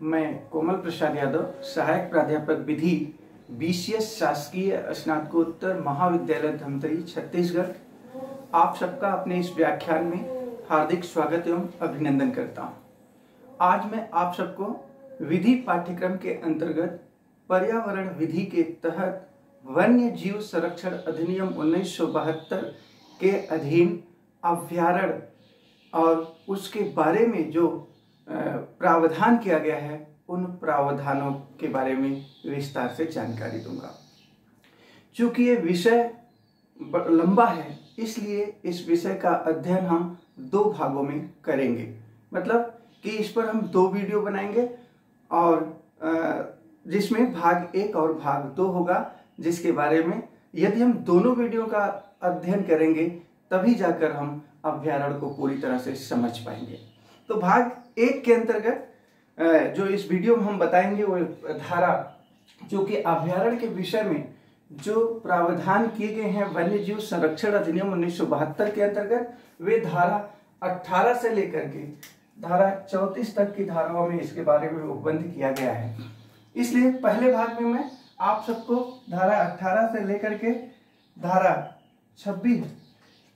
मैं कोमल प्रसाद यादव, सहायक प्राध्यापक विधि, BCS शासकीय स्नातकोत्तर महाविद्यालय धमतरी, छत्तीसगढ़, आप सबका अपने इस व्याख्यान में हार्दिक स्वागत एवं अभिनंदन करता हूँ। आज मैं आप सबको विधि पाठ्यक्रम के अंतर्गत पर्यावरण विधि के तहत वन्य जीव संरक्षण अधिनियम 1972 के अधीन अभ्यारण्य और उसके बारे में जो प्रावधान किया गया है, उन प्रावधानों के बारे में विस्तार से जानकारी दूंगा। चूंकि ये विषय लंबा है, इसलिए इस विषय का अध्ययन हम दो भागों में करेंगे। मतलब कि इस पर हम दो वीडियो बनाएंगे और जिसमें भाग 1 और भाग 2 होगा, जिसके बारे में यदि हम दोनों वीडियो का अध्ययन करेंगे तभी जाकर हम अभ्यारण्य को पूरी तरह से समझ पाएंगे। तो भाग 1 के अंतर्गत जो इस वीडियो में हम बताएंगे वो धारा, जो कि अभ्यारण्य के विषय में जो प्रावधान किए गए हैं वन्य जीव संरक्षण अधिनियम 1972 के अंतर्गत, वे धारा 18 से लेकर के धारा 34 तक की धाराओं में इसके बारे में उपबंध किया गया है। इसलिए पहले भाग में मैं आप सबको धारा 18 से लेकर के धारा 26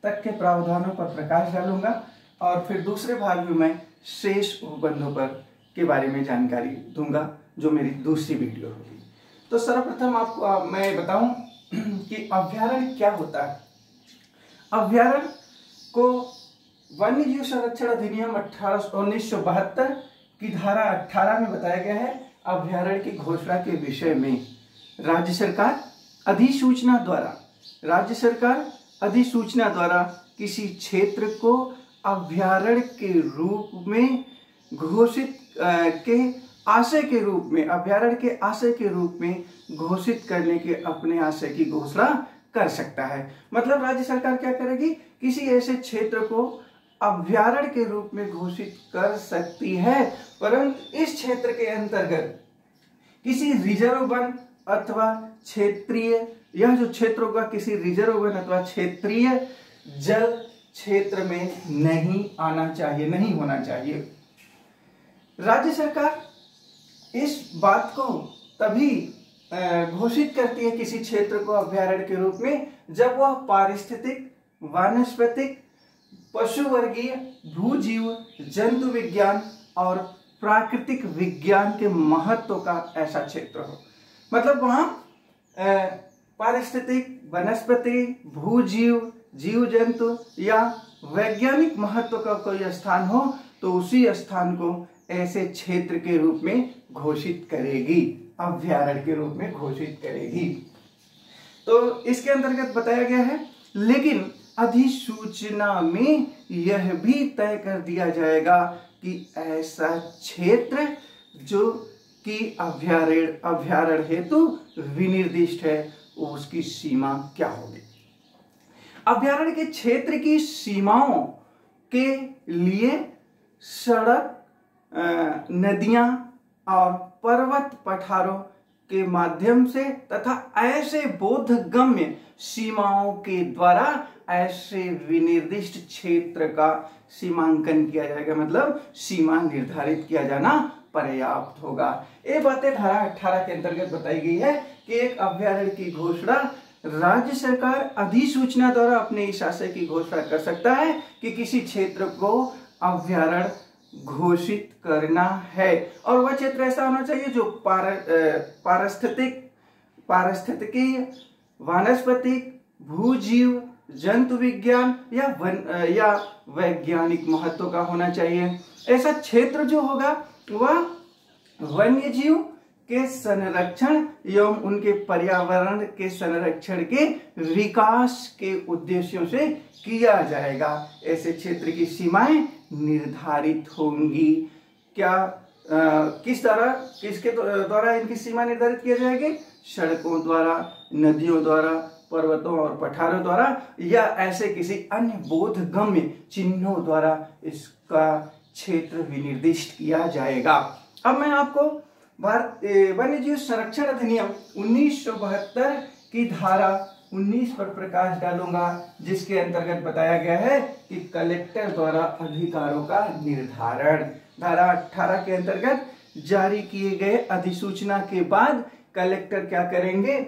तक के प्रावधानों पर प्रकाश डालूंगा और फिर दूसरे भाग में मैं शेष उपबंधों पर के बारे में जानकारी दूंगा, जो मेरी दूसरी वीडियो होगी। तो सर्वप्रथम आपको मैं बताऊं कि अभ्यारण्य क्या होता है। अभ्यारण्य को वन्य जीव संरक्षण अधिनियम 1972 की धारा 18 में बताया गया है। अभ्यारण्य की घोषणा के विषय में राज्य सरकार अधिसूचना द्वारा किसी क्षेत्र को अभ्यारण्य के रूप में घोषित अभ्यारण्य के आशय के रूप में घोषित करने के अपने आशय की घोषणा कर सकता है। मतलब राज्य सरकार क्या करेगी, किसी ऐसे क्षेत्र को अभ्यारण्य के रूप में घोषित कर सकती है, परंतु इस क्षेत्र के अंतर्गत किसी रिजर्व वन अथवा क्षेत्रीय, यह जो क्षेत्र होगा किसी रिजर्व वन अथवा क्षेत्रीय जल क्षेत्र में नहीं आना चाहिए, नहीं होना चाहिए। राज्य सरकार इस बात को तभी घोषित करती है किसी क्षेत्र को अभ्यारण्य के रूप में, जब वह पारिस्थितिक, वानस्पतिक, पशुवर्गीय, भूजीव, जंतु विज्ञान और प्राकृतिक विज्ञान के महत्व का ऐसा क्षेत्र हो। मतलब वहां पारिस्थितिक, वनस्पति, भूजीव, जीव जंतु या वैज्ञानिक महत्व का कोई स्थान हो तो उसी स्थान को ऐसे क्षेत्र के रूप में घोषित करेगी, अभ्यारण्य के रूप में घोषित करेगी। तो इसके अंतर्गत बताया गया है, लेकिन अधिसूचना में यह भी तय कर दिया जाएगा कि ऐसा क्षेत्र जो कि अभ्यारण्य हेतु विनिर्दिष्ट है, उसकी सीमा क्या होगी। अभ्यारण्य के क्षेत्र की सीमाओं के लिए सड़क, नदियां और पर्वत पठारों के माध्यम से तथा ऐसे बोधगम्य सीमाओं के द्वारा ऐसे विनिर्दिष्ट क्षेत्र का सीमांकन किया जाएगा। मतलब सीमा निर्धारित किया जाना पर्याप्त होगा। ये बातें धारा 18 के अंतर्गत बताई गई है कि एक अभ्यारण्य की घोषणा राज्य सरकार अधिसूचना द्वारा अपने इस आशय की घोषणा कर सकता है कि किसी क्षेत्र को अभ्यारण्य घोषित करना है, और वह क्षेत्र ऐसा होना चाहिए जो पारिस्थितिकीय, वानस्पतिक, भूजीव, जंतु विज्ञान या वैज्ञानिक महत्व का होना चाहिए। ऐसा क्षेत्र जो होगा वह वन्य जीव के संरक्षण एवं उनके पर्यावरण के संरक्षण के विकास के उद्देश्यों से किया जाएगा। ऐसे क्षेत्र की सीमाएं निर्धारित होंगी। किसके द्वारा इनकी सीमा निर्धारित किया जाएगी? सड़कों द्वारा, नदियों द्वारा, पर्वतों और पठारों द्वारा या ऐसे किसी अन्य बोधगम्य चिन्हों द्वारा इसका क्षेत्र विनिर्दिष्ट किया जाएगा। अब मैं आपको वन्य जीव संरक्षण अधिनियम 1972 की धारा 19 पर प्रकाश डालूंगा, जिसके अंतर्गत बताया गया है कि कलेक्टर द्वारा अधिकारों का निर्धारण। धारा 18 के अंतर्गत जारी किए गए अधिसूचना के बाद कलेक्टर क्या करेंगे,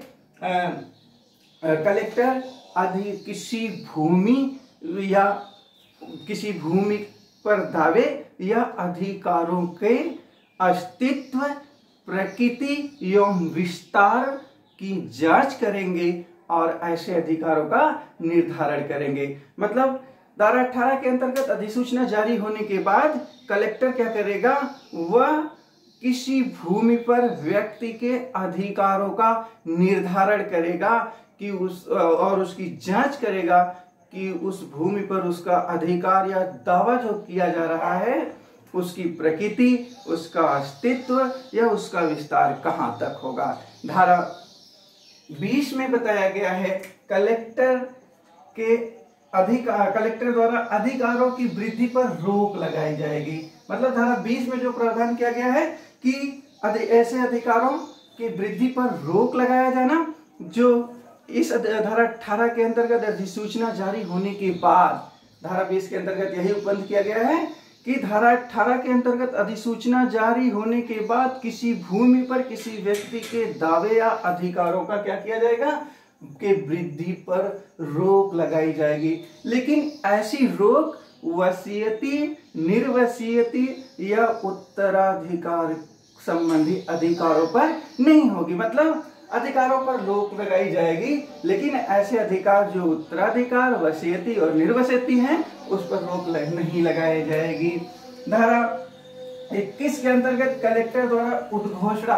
कलेक्टर किसी भूमि या किसी भूमि पर दावे या अधिकारों के अस्तित्व, प्रकृति एवं विस्तार की जांच करेंगे और ऐसे अधिकारों का निर्धारण करेंगे। मतलब धारा 18 के अंतर्गत अधिसूचना जारी होने के बाद कलेक्टर क्या करेगा, वह किसी भूमि पर व्यक्ति के अधिकारों का निर्धारण करेगा कि और उसकी जांच करेगा कि उस भूमि पर उसका अधिकार या दावा जो किया जा रहा है उसकी प्रकृति, उसका अस्तित्व या उसका विस्तार कहां तक होगा। धारा 20 में बताया गया है कलेक्टर द्वारा अधिकारों की वृद्धि पर रोक लगाई जाएगी। मतलब धारा 20 में जो प्रावधान किया गया है कि ऐसे अधिकारों की वृद्धि पर रोक लगाया जाना जो इस धारा 18 के अंतर्गत अधिसूचना जारी होने के बाद, धारा 20 के अंतर्गत यही उपबंध किया गया है कि धारा 18 के अंतर्गत अधिसूचना जारी होने के बाद किसी भूमि पर किसी व्यक्ति के दावे या अधिकारों का क्या किया जाएगा, के वृद्धि पर रोक लगाई जाएगी। लेकिन ऐसी रोक वसीयती, निर्वसीयती या उत्तराधिकार संबंधी अधिकारों पर नहीं होगी। मतलब अधिकारों पर रोक लगाई जाएगी, लेकिन ऐसे अधिकार जो उत्तराधिकार, वसीयती और निर्वसीयती हैं उस पर रोक नहीं लगाई जाएगी। धारा 21 के अंतर्गत कलेक्टर द्वारा उद्घोषणा,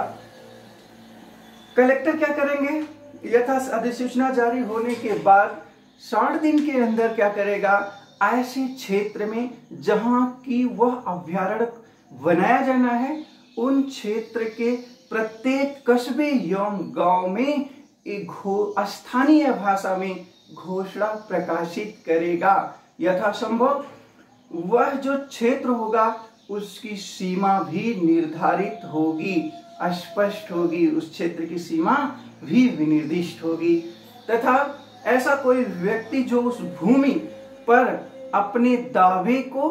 कलेक्टर क्या करेंगे, यथा अधिसूचना जारी होने के बाद 60 दिन के अंदर क्या करेगा, ऐसे क्षेत्र में जहां की वह अभ्यारण्य बनाया जाना है उन क्षेत्र के प्रत्येक कस्बे एवं गांव में एक स्थानीय भाषा में घोषणा प्रकाशित करेगा। यथासंभव वह जो क्षेत्र होगा उसकी सीमा भी निर्धारित होगी, स्पष्ट होगी, उस क्षेत्र की सीमा भी विनिर्दिष्ट होगी तथा ऐसा कोई व्यक्ति जो उस भूमि पर अपने दावे को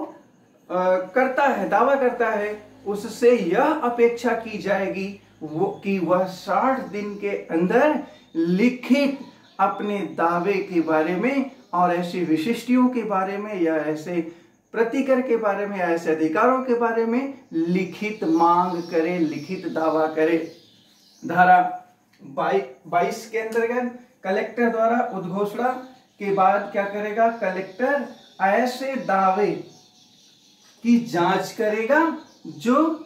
दावा करता है उससे यह अपेक्षा की जाएगी कि वह 60 दिन के अंदर लिखित अपने दावे के बारे में और ऐसी विशिष्टियों के बारे में या ऐसे प्रतिकर के बारे में या ऐसे अधिकारों के बारे में लिखित मांग करे, लिखित दावा करे। धारा 22 के अंतर्गत कलेक्टर द्वारा उद्घोषणा के बाद क्या करेगा, कलेक्टर ऐसे दावे की जांच करेगा जो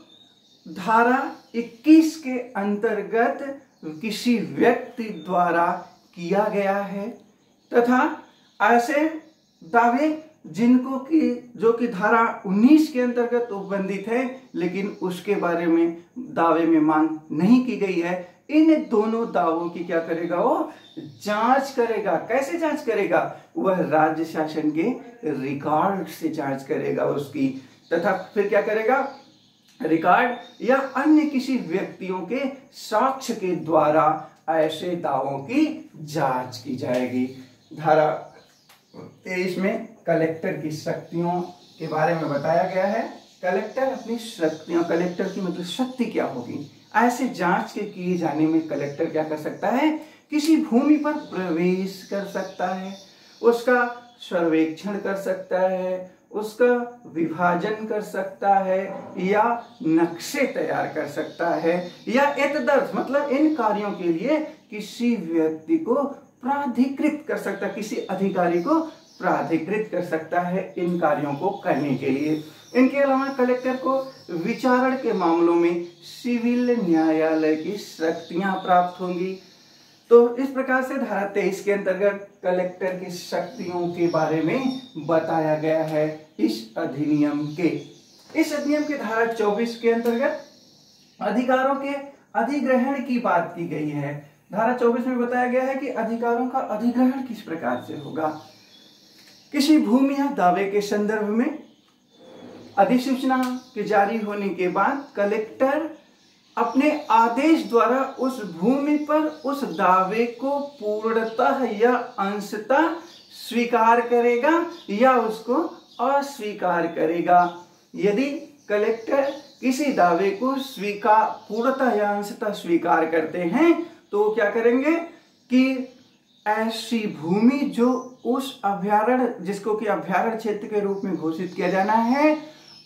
धारा 21 के अंतर्गत किसी व्यक्ति द्वारा किया गया है तथा ऐसे दावे जिनको की जो कि धारा 19 के अंतर्गत उपबंधित है लेकिन उसके बारे में दावे में मांग नहीं की गई है, इन दोनों दावों की क्या करेगा, वो जांच करेगा। कैसे जांच करेगा, वह राज्य शासन के रिकॉर्ड से जांच करेगा उसकी, तथा फिर क्या करेगा, रिकॉर्ड या अन्य किसी व्यक्तियों के साक्ष्य के द्वारा ऐसे दावों की जांच की जाएगी। धारा 23 में कलेक्टर की शक्तियों के बारे में बताया गया है। कलेक्टर अपनी शक्तियां, कलेक्टर की मतलब शक्ति क्या होगी, ऐसे जांच के किए जाने में कलेक्टर क्या कर सकता है, किसी भूमि पर प्रवेश कर सकता है, उसका सर्वेक्षण कर सकता है, उसका विभाजन कर सकता है या नक्शे तैयार कर सकता है या एतदर्थ मतलब इन कार्यों के लिए किसी व्यक्ति को प्राधिकृत कर सकता है, किसी अधिकारी को प्राधिकृत कर सकता है इन कार्यों को करने के लिए। इनके अलावा कलेक्टर को विचारण के मामलों में सिविल न्यायालय की शक्तियां प्राप्त होंगी। तो इस प्रकार से धारा 23 के अंतर्गत कलेक्टर की शक्तियों के बारे में बताया गया है इस अधिनियम के। इस अधिनियम के धारा 24 के अंतर्गत अधिकारों के अधिग्रहण की बात की गई है। धारा 24 में बताया गया है कि अधिकारों का अधिग्रहण किस प्रकार से होगा। किसी भूमि या दावे के संदर्भ में अधिसूचना के जारी होने के बाद कलेक्टर अपने आदेश द्वारा उस भूमि पर उस दावे को पूर्णतः या अंशतः स्वीकार करेगा या उसको अस्वीकार करेगा। यदि कलेक्टर किसी दावे को स्वीकार पूर्णतः या अंशतः स्वीकार करते हैं तो क्या करेंगे कि ऐसी भूमि जो उस अभयारण्य जिसको कि अभयारण्य क्षेत्र के रूप में घोषित किया जाना है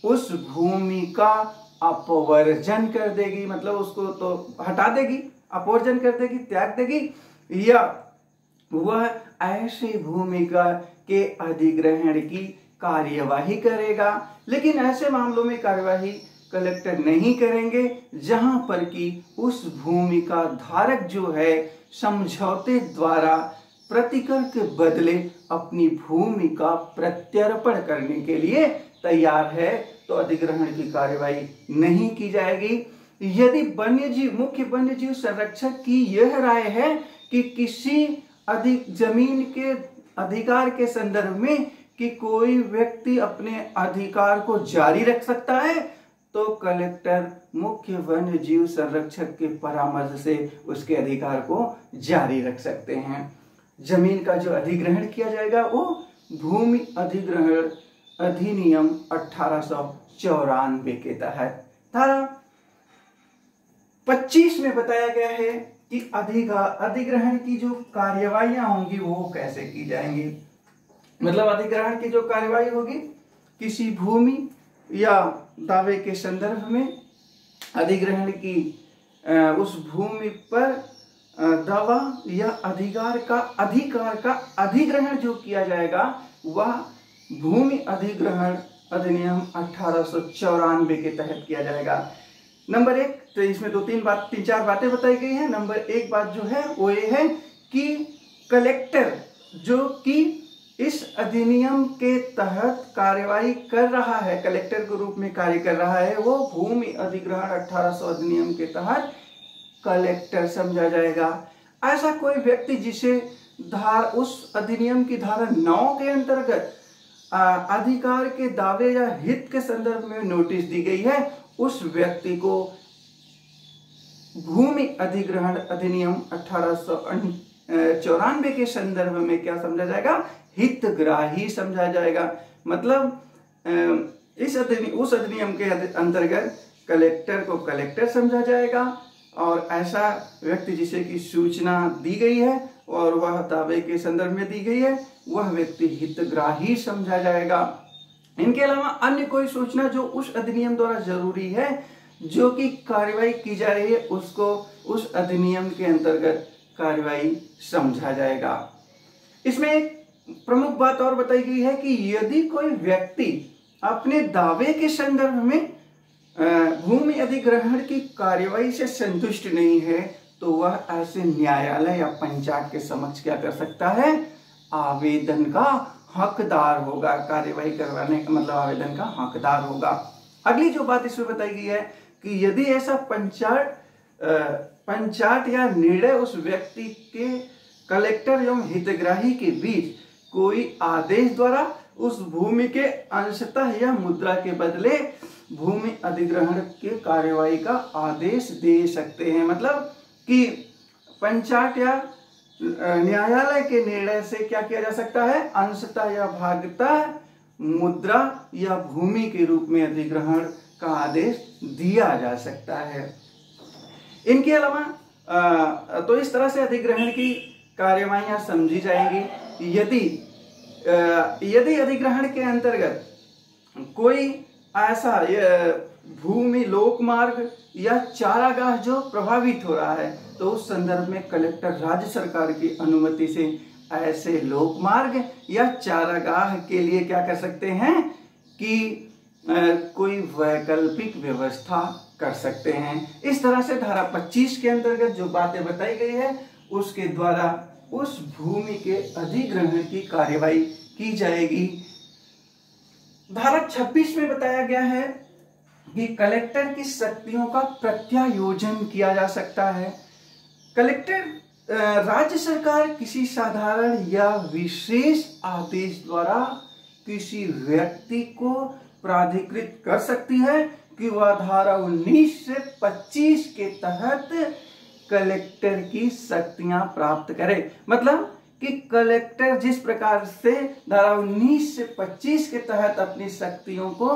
उस भूमि का अपवर्जन कर देगी, मतलब उसको तो हटा देगी, अपवर्जन कर देगी, त्याग देगी, या वह ऐसी भूमिका के अधिग्रहण की कार्यवाही करेगा। लेकिन ऐसे मामलों में कार्यवाही कलेक्टर नहीं करेंगे जहां पर कि उस भूमि का धारक जो है समझौते द्वारा प्रतिकर के बदले अपनी भूमि का प्रत्यर्पण करने के लिए तैयार है, तो अधिग्रहण की कार्यवाही नहीं की जाएगी। यदि मुख्य वन्यजीव संरक्षक की यह राय है कि किसी जमीन के अधिकार के संदर्भ में कि कोई व्यक्ति अपने अधिकार को जारी रख सकता है, तो कलेक्टर मुख्य वन्यजीव संरक्षक के परामर्श से उसके अधिकार को जारी रख सकते हैं। जमीन का जो अधिग्रहण किया जाएगा वो भूमि अधिग्रहण अधिनियम 1894 के तहत धारा 25 में बताया गया है कि अधिग्रहण की जो कार्यवाहियां होंगी वो कैसे की जाएंगी। मतलब अधिग्रहण की जो कार्यवाही होगी किसी भूमि या दावे के संदर्भ में अधिग्रहण की उस भूमि पर दावा या अधिकार का अधिग्रहण जो किया जाएगा वह भूमि अधिग्रहण अधिनियम 1894 के तहत किया जाएगा। नंबर 1, तो इसमें तीन चार बातें बताई गई हैं। नंबर 1 बात जो है वो ये है कि कलेक्टर जो कि इस अधिनियम के तहत कार्यवाही कर रहा है, कलेक्टर के रूप में कार्य कर रहा है, वो भूमि अधिग्रहण 1800 अधिनियम के तहत कलेक्टर समझा जाएगा। ऐसा कोई व्यक्ति जिसे उस अधिनियम की धारा 9 के अंतर्गत अधिकार के दावे या हित के संदर्भ में नोटिस दी गई है, उस व्यक्ति को भूमि अधिग्रहण अधिनियम 1894 के संदर्भ में क्या समझा जाएगा? हितग्राही समझा जाएगा। मतलब उस अधिनियम के अंतर्गत कलेक्टर को कलेक्टर समझा जाएगा और ऐसा व्यक्ति जिसे की सूचना दी गई है और वह दावे के संदर्भ में दी गई है वह व्यक्ति हितग्राही समझा जाएगा। इनके अलावा अन्य कोई सूचना जो उस अधिनियम द्वारा जरूरी है जो कि कार्यवाही की जा रही है उसको उस अधिनियम के अंतर्गत कार्यवाही समझा जाएगा। इसमें एक प्रमुख बात और बताई गई है कि यदि कोई व्यक्ति अपने दावे के संदर्भ में भूमि अधिग्रहण की कार्यवाही से संतुष्ट नहीं है तो वह ऐसे न्यायालय या पंचायत के समक्ष क्या कर सकता है? आवेदन का हकदार होगा। कार्यवाही करवाने का मतलब आवेदन का हकदार होगा। अगली जो बात इसमें बताई गई है कि यदि ऐसा पंचायत या निर्णय उस व्यक्ति के कलेक्टर एवं हितग्राही के बीच कोई आदेश द्वारा उस भूमि के अंशतः या मुद्रा के बदले भूमि अधिग्रहण के कार्यवाही का आदेश दे सकते हैं। मतलब कि पंचायत या न्यायालय के निर्णय से क्या किया जा सकता है? अंशतः या भागतः मुद्रा या भूमि के रूप में अधिग्रहण का आदेश दिया जा सकता है। इनके अलावा तो इस तरह से अधिग्रहण की कार्यवाहियां समझी जाएंगी। यदि अधिग्रहण के अंतर्गत कोई ऐसा भूमि लोकमार्ग या चारागाह जो प्रभावित हो रहा है तो उस संदर्भ में कलेक्टर राज्य सरकार की अनुमति से ऐसे लोकमार्ग या चारागाह के लिए क्या कर सकते हैं कि कोई वैकल्पिक व्यवस्था कर सकते हैं। इस तरह से धारा 25 के अंतर्गत जो बातें बताई गई है उसके द्वारा उस भूमि के अधिग्रहण की कार्यवाही की जाएगी। धारा 26 में बताया गया है कि कलेक्टर की शक्तियों का प्रत्यायोजन किया जा सकता है। कलेक्टर राज्य सरकार किसी साधारण या विशेष आदेश द्वारा किसी व्यक्ति को प्राधिकृत कर सकती है कि वह धारा 19 से 25 के तहत कलेक्टर की शक्तियां प्राप्त करे। मतलब कि कलेक्टर जिस प्रकार से धारा 19 से 25 के तहत अपनी शक्तियों को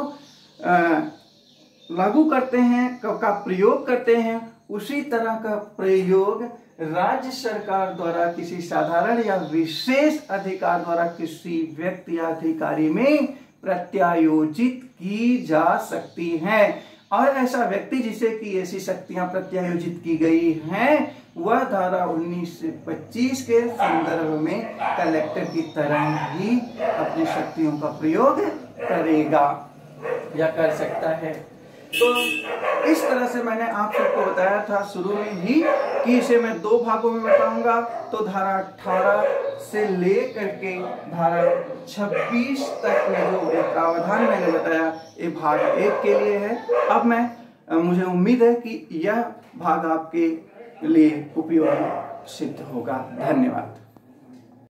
लागू करते हैं, का प्रयोग करते हैं, उसी तरह का प्रयोग राज्य सरकार द्वारा किसी साधारण या विशेष अधिकार द्वारा किसी व्यक्ति या अधिकारी में प्रत्यायोजित की जा सकती है। और ऐसा व्यक्ति जिसे कि ऐसी शक्तियां प्रत्यायोजित की गई हैं, वह धारा 19 से 25 के संदर्भ में कलेक्टर की तरह ही अपनी शक्तियों का प्रयोग करेगा या कर सकता है। तो इस तरह से मैंने आप सबको बताया था शुरू में ही कि इसे मैं 2 भागों में बताऊंगा। तो धारा 18 से लेकर के धारा 26 तक में जो प्रावधान मैंने बताया, ये भाग 1 के लिए है। अब मुझे उम्मीद है कि यह भाग आपके लिए उपयोगी सिद्ध होगा। धन्यवाद।